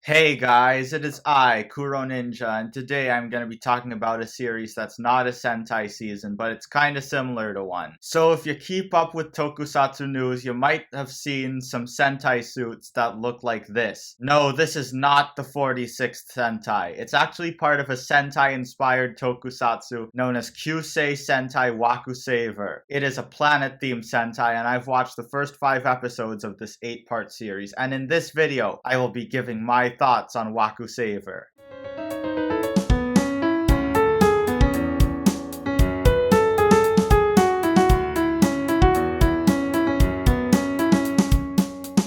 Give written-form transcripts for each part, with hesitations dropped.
Hey guys, it is I, Kuroninja, and today I'm going to be talking about a series that's not a Sentai season, but it's kind of similar to one. So if you keep up with Tokusatsu news, you might have seen some Sentai suits that look like this. No, this is not the 46th Sentai. It's actually part of a Sentai-inspired Tokusatsu known as Kyusei Sentai Wakusaver. It is a planet-themed Sentai, and I've watched the first 5 episodes of this 8-part series, and in this video, I will be giving my thoughts on Wakusaver.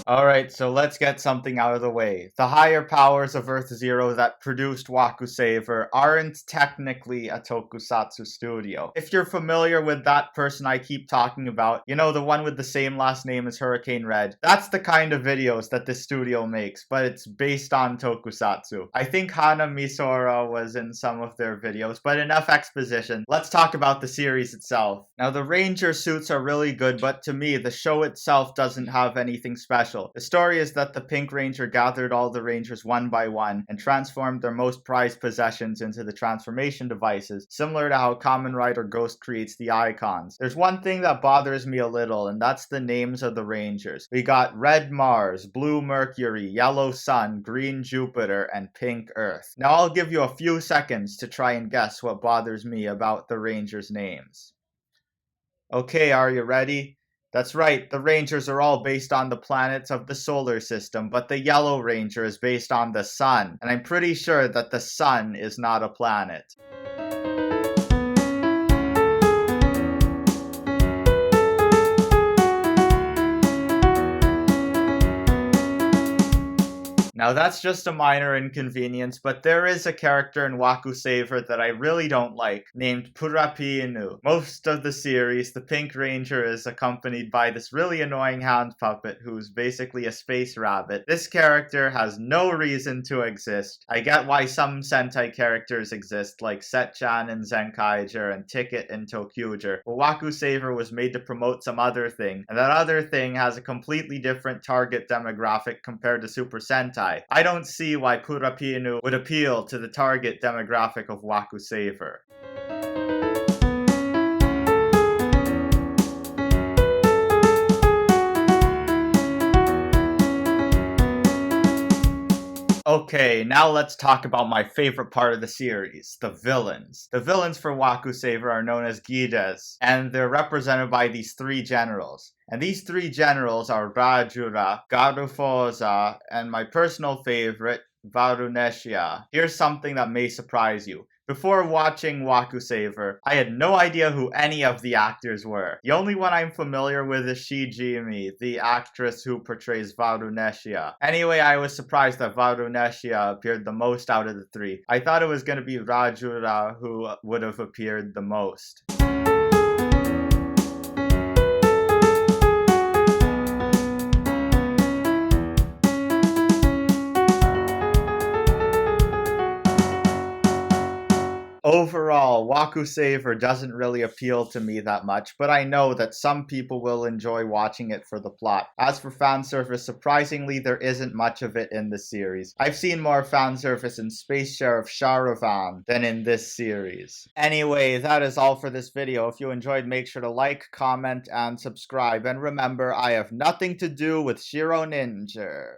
Alright, so let's get something out of the way. The higher powers of Earth Zero that produced Wakusaver aren't technically a tokusatsu studio. If you're familiar with that person I keep talking about, you know, the one with the same last name as Hurricane Red, that's the kind of videos that this studio makes, but it's based on tokusatsu. I think Hana Misora was in some of their videos, but enough exposition. Let's talk about the series itself. Now, the Ranger suits are really good, but to me, the show itself doesn't have anything special. The story is that the Pink Ranger gathered all the Rangers one by one and transformed their most prized possessions into the transformation devices, similar to how Kamen Rider Ghost creates the icons. There's one thing that bothers me a little, and that's the names of the Rangers. We got Red Mars, Blue Mercury, Yellow Sun, Green Jupiter, and Pink Earth. Now I'll give you a few seconds to try and guess what bothers me about the Rangers' names. Okay, are you ready? That's right, the Rangers are all based on the planets of the solar system, but the Yellow Ranger is based on the sun, and I'm pretty sure that the sun is not a planet. Now that's just a minor inconvenience, but there is a character in Wakusaver that I really don't like, named Purapi Inu. Most of the series, the Pink Ranger is accompanied by this really annoying hand puppet who's basically a space rabbit. This character has no reason to exist. I get why some Sentai characters exist, like Setchan in Zenkaiger and Ticket in Tokyuger, but Wakusaver was made to promote some other thing, and that other thing has a completely different target demographic compared to Super Sentai. I don't see why Purapinu would appeal to the target demographic of Wakusaver. Okay, now let's talk about my favorite part of the series, the villains. The villains for Wakusaver are known as Gides, and they're represented by these 3 generals. And these 3 generals are Rajura, Garufoza, and my personal favorite, Varunesia. Here's something that may surprise you. Before watching Wakusaver, I had no idea who any of the actors were. The only one I'm familiar with is Shijimi, the actress who portrays Varunesia. Anyway, I was surprised that Varunesia appeared the most out of the 3. I thought it was going to be Rajura who would have appeared the most. Overall, Wakusaver doesn't really appeal to me that much, but I know that some people will enjoy watching it for the plot. As for fanservice, surprisingly, there isn't much of it in the series. I've seen more fanservice in Space Sheriff Sharavan than in this series. Anyway, that is all for this video. If you enjoyed, make sure to like, comment, and subscribe. And remember, I have nothing to do with Kuroninja.